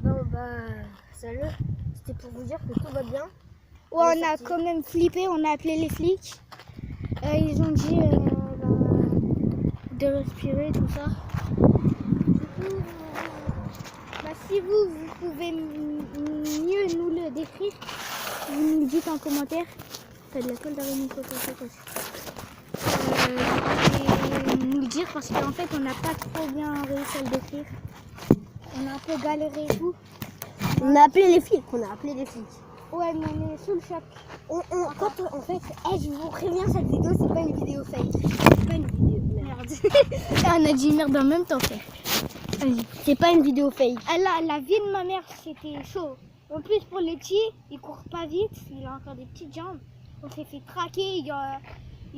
Bon salut, c'était pour vous dire que tout va bien. Ouais, on a quand même flippé, on a appelé les flics. Ils ont dit de respirer, tout ça. Du coup, si vous pouvez mieux nous le décrire, vous nous le dites en commentaire. T'as de la colle d'araignée, quoi. Vous pouvez nous le dire parce qu'en fait, on n'a pas trop bien réussi à le décrire. On a un peu galéré et tout. On a appelé les flics, Ouais, mais on est sous le choc. En fait, je vous préviens, cette vidéo, c'est pas une vidéo fake. C'est pas une vidéo, merde. On a dit merde en même temps, frère. C'est pas une vidéo fake. La vie de ma mère, c'était chaud. En plus, pour les petits, il court pas vite, il a encore des petites jambes. On s'est fait traquer, il y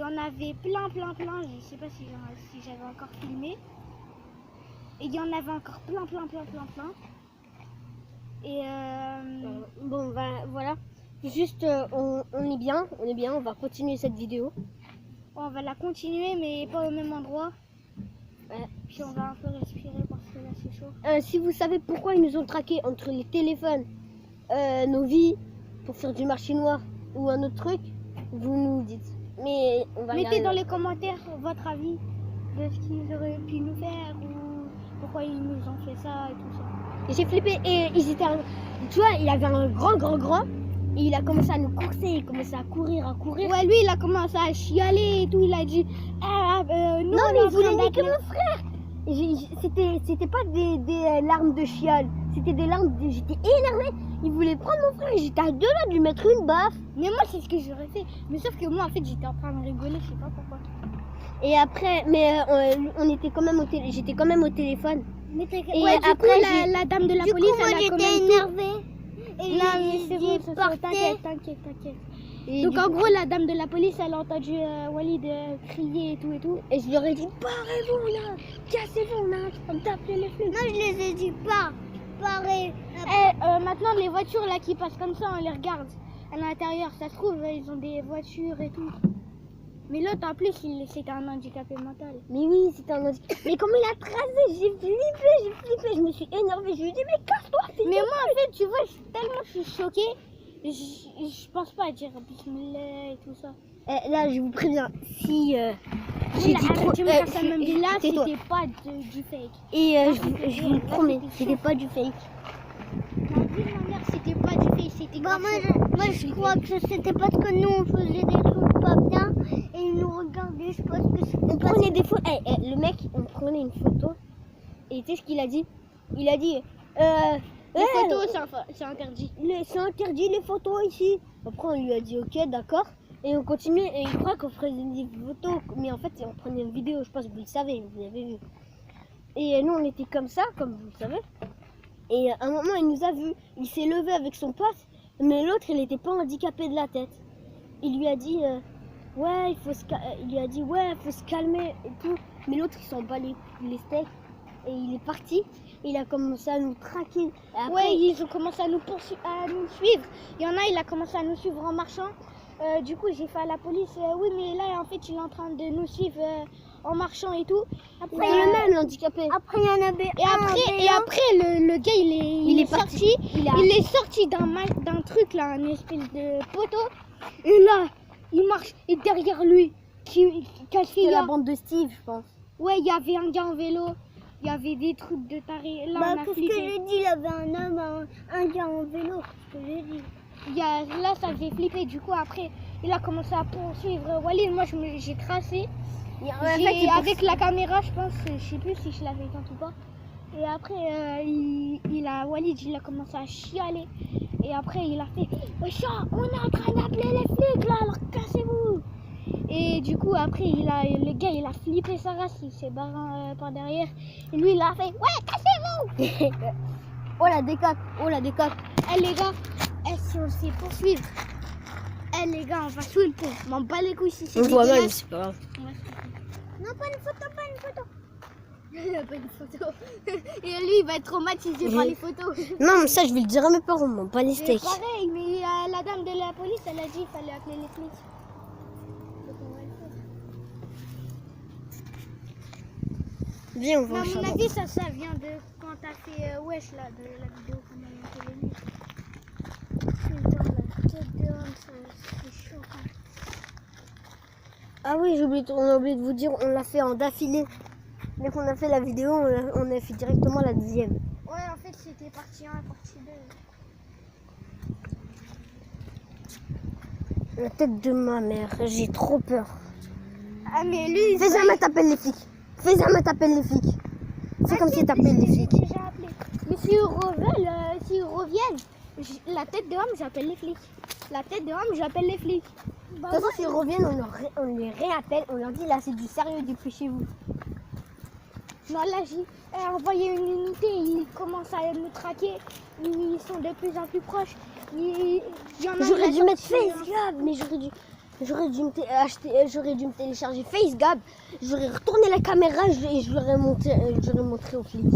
en avait plein. Je sais pas si j'avais encore filmé. Et il y en avait encore plein. Et Voilà. Juste, on est bien, on va continuer cette vidéo. on va la continuer, mais pas au même endroit. Ouais. Puis on va un peu respirer parce que là c'est chaud. Si vous savez pourquoi ils nous ont traqués entre les téléphones, nos vies, pour faire du marché noir ou un autre truc, vous nous dites. Mais on va Mettez dans les commentaires votre avis de ce qu'ils auraient pu nous faire ou pourquoi ils nous ont fait ça et tout ça. Et j'ai flippé et ils étaient, tu vois, il avait un grand et il a commencé à nous courser, il commençait à courir. Ouais, lui il a commencé à chialer et tout, il a dit non mais il voulait niquer mon frère. C'était pas des larmes de chial, c'était des larmes de... J'étais énervée, il voulait prendre mon frère et j'étais à deux là de lui mettre une baffe. Mais moi c'est ce que j'aurais fait, mais sauf que moi en fait j'étais en train de rigoler, je sais pas pourquoi. Et après, on était quand même j'étais quand même au téléphone. Mais et ouais, après la dame de la police, elle a quand même énervée. Et non mais c'est bon, t'inquiète. Et donc en gros la dame de la police elle a entendu Walid crier et tout. Et je lui aurais dit barrez-vous là, cassez-vous, on est en train d'appeler les flics. Non je les ai dit pas, parez. Maintenant les voitures là qui passent comme ça on les regarde à l'intérieur, ça se trouve ils ont des voitures et tout. Mais l'autre en plus c'était un handicapé mental. Mais oui c'était un handicapé. Mais comme il a tracé, j'ai flippé, je me suis énervée, je lui ai dit mais casse-toi. Mais moi en fait tu vois tellement je suis choquée. Je pense pas à dire bismillah et tout ça. Là, je vous préviens, si j'ai dit trop... là, c'était pas du fake. Et je vous promets, c'était pas du fake. La vie de ma mère, c'était pas du fake, c'était grave. Moi, je crois que c'était parce que nous, on faisait des trucs pas bien et ils nous regardaient. Je pense que c'était on prenait des photos. Le mec, on prenait une photo. Et tu sais ce qu'il a dit? Il a dit... les photos, c'est interdit. C'est interdit les photos ici. Après on lui a dit ok d'accord. Et on continuait et il croit qu'on ferait des photos. Mais en fait on prenait une vidéo, je pense que vous le savez, vous l'avez vu. Et nous on était comme ça, comme vous le savez. Et à un moment il nous a vus. Il s'est levé avec son pote. Mais l'autre il n'était pas handicapé de la tête. Il lui a dit ouais il faut se calmer et tout. Mais l'autre il s'en bat les steaks. Et il est parti, il a commencé à nous traquer. Après, ouais, ils ont commencé à nous suivre. Il y en a, il a commencé à nous suivre en marchant. Du coup, j'ai fait à la police, oui, mais là, en fait, il est en train de nous suivre en marchant et tout. Après, il est même handicapé. Après, il y en avait et après, le gars, il est sorti. Il est sorti d'un truc, là, un espèce de poteau. Et là, il marche. Et derrière lui, c'est la bande de Steve, je pense. Ouais, il y avait un gars en vélo. Il y avait des trucs de taré. Là, on a flippé. Qu'est-ce que j'ai dit? Il y avait un homme, un gars en vélo. Ce que j'ai dit. Là, ça faisait flipper. Du coup, après, il a commencé à poursuivre Walid. Moi, j'ai tracé. Avec la caméra, je pense. Je sais plus si je l'avais éteinte ou pas. Et après, Walid, il a commencé à chialer. Et après, il a fait wesh, on est en train d'appeler les flics là, alors cassez-vous. Et du coup, après, le gars, il a flippé sa race, il s'est barré par derrière. Et lui, il a fait ouais, cassez-vous. Oh la décape. Les gars, si on sait poursuivre, les gars, on va sous le pont. On m'en bat les couilles si c'est dégueulasse. C'est pas grave. Non, pas une photo. Il a pas une photo. Et lui, il va être traumatisé par les photos. Non, mais ça, je vais le dire à mes parents, on pas les steaks. Pareil, mais la dame de la police, elle a dit qu'il fallait appeler les flics. Viens, on va à mon avis, ça vient de quand quand t'as fait wesh là, de la vidéo, comment on fait les nuits. Putain, la tête de homme, c'est chaud. Hein. Ah oui, on a oublié de vous dire, on l'a fait en d'affilée. Dès qu'on a fait la vidéo, on a fait directement la deuxième. Ouais, en fait, c'était partie 1 et partie 2. La tête de ma mère, j'ai trop peur. Ah, mais lui, Fais jamais t'appelles les flics. Fais jamais t'appelles les flics. C'est comme si t'appelles les flics. J'ai déjà appelé. Mais s'ils reviennent, la tête de homme, j'appelle les flics. La tête de homme, j'appelle les flics. De toute façon, s'ils reviennent, on les réappelle. On leur dit là, c'est du sérieux depuis chez vous. Non, là, j'ai envoyé une unité, ils commencent à me traquer, ils sont de plus en plus proches. Il y en a J'aurais dû mettre FaceGab, mais j'aurais dû me télécharger FaceGab. J'aurais retourné la caméra et je l'aurais montré aux flics.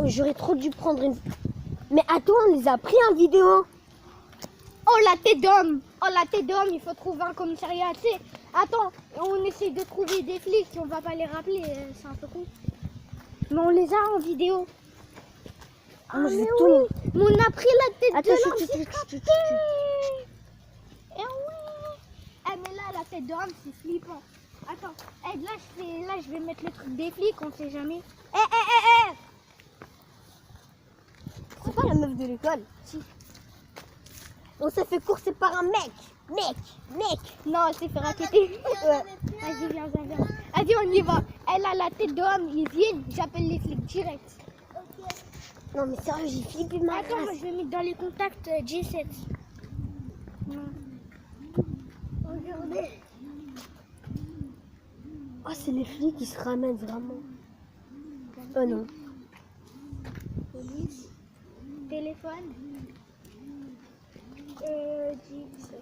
J'aurais trop dû prendre une... Mais attends, on les a pris en vidéo. Oh, la tête d'homme! Oh, la tête d'homme, il faut trouver un commissariat, tu sais. Attends, on essaie de trouver des flics, on va pas les rappeler, c'est un peu con. Mais on les a en vidéo. Ah, Moi, je mais vais oui, mais on a pris la tête Attends, de l'homme, c'est capté. Eh oui. Eh, mais là, la tête d'homme, c'est flippant. Attends, là, je vais mettre le truc des flics, on sait jamais. C'est pas la meuf de l'école. Si. On s'est fait courser par un mec. Non, elle s'est fait raqueter. Ouais. Vas-y, viens. Vas-y, on y va. Elle a la tête d'homme, ils viennent, j'appelle les flics direct. Non mais sérieux, j'ai flippé ma Attends, moi race. je vais mettre dans les contacts G7. Non. Regardez. Oh, c'est les flics qui se ramènent vraiment. Oh non. Police. Téléphone. G7.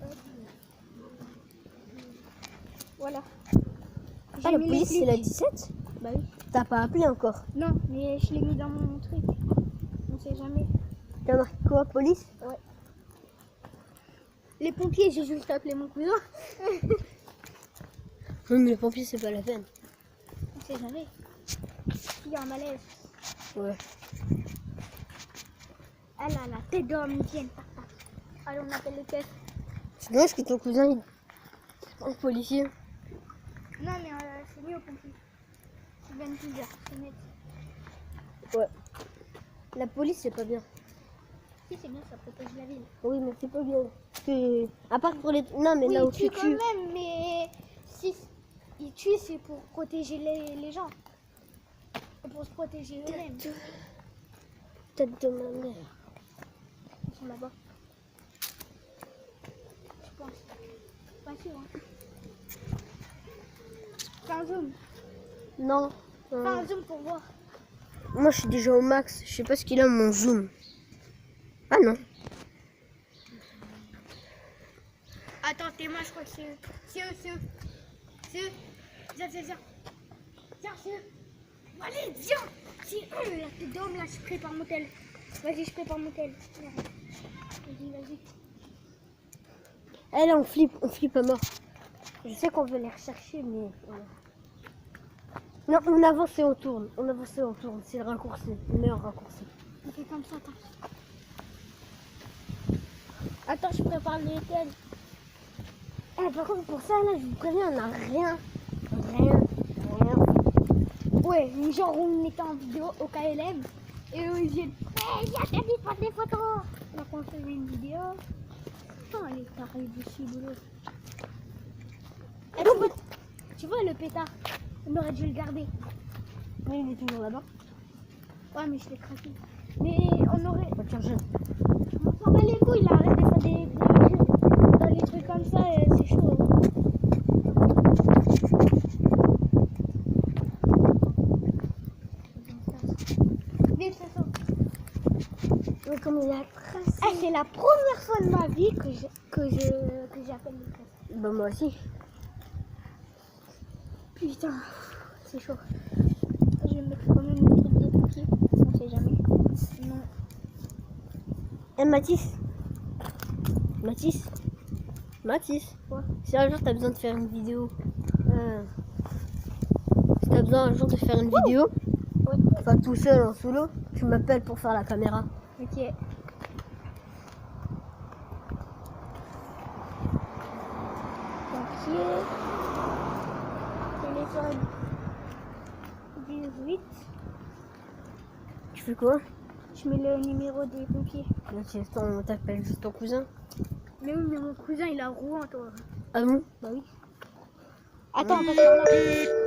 Hop. Voilà. Ah, J'ai la mis les police, c'est flics. la 17? Bah oui. T'as pas appelé encore. Non, mais je l'ai mis dans mon truc. On sait jamais. T'as marqué quoi, police? Ouais. Les pompiers, j'ai juste appelé mon cousin. Non mais les pompiers, c'est pas la peine. On sait jamais. Il y a un malaise. Ouais. Elle a la tête d'homme, ils viennent. Allez, on appelle les caisses. C'est dommage que ton cousin, il... En policier. Non, mais c'est mieux aux pompiers. Ils viennent plusieurs, c'est net. Ouais. La police, c'est pas bien. Si, c'est bien, ça protège la ville. Oui, mais c'est pas bien. Parce que... À part pour les... Non, mais Oui, là où ils tu tuent quand tues... même, mais si ils tuent, c'est pour protéger les gens. Et pour se protéger eux-mêmes. Tête de ma mère. Ils sont là-bas. Je pense. Pas sûr, hein. Fais un zoom. Non. Fais un zoom pour voir. Moi, je suis déjà au max. Je sais pas ce qu'il a, mon zoom. Ah non. Attends, tes mains, je crois que c'est eux. C'est eux. Viens. Viens, c'est eux. Allez, viens. C'est eux, la tête d'homme, là, je prépare mon tel. Vas-y, je prépare mon tel. Vas-y. Eh là, on flippe à mort. Je sais qu'on veut les rechercher, mais... voilà. Non, on avance et on tourne. C'est le raccourci, le meilleur raccourci. On fait comme ça, attends, je prépare les tels. Eh, par contre, pour ça, là, je vous préviens, on n'a rien. Ouais, genre on était en vidéo au KLM et eux ils viennent. Hey, viens, t'as dit pas des photos. Donc on faisait une vidéo. Putain, elle est carrée d'ici, boulot. Et tu vois le pétard, on aurait dû le garder. Mais il est toujours là-bas. Ouais, mais je l'ai craqué. Mais on aurait. Pas de chargeur. On s'en bat les couilles, là, arrête de faire des dans les trucs comme ça, c'est chaud. Mais comme il a tracé. Eh, c'est la première fois de ma vie que j'appelle les caisses. Bah, moi aussi. Putain, c'est chaud. Je vais mettre quand même le truc de pompier. On sait jamais. Non. Eh, Mathis. Quoi? Si un jour t'as besoin de faire une vidéo, si t'as besoin un jour de faire une vidéo, enfin tout seul en solo, tu m'appelles pour faire la caméra. Ok. Pompier. Téléphone. 18. Tu fais quoi? Je mets le numéro des pompiers. Ok, attends, on t'appelle juste ton cousin. Mais oui, mais mon cousin il a Rouen, toi. Ah bon? Bah oui. Attends, parce que là.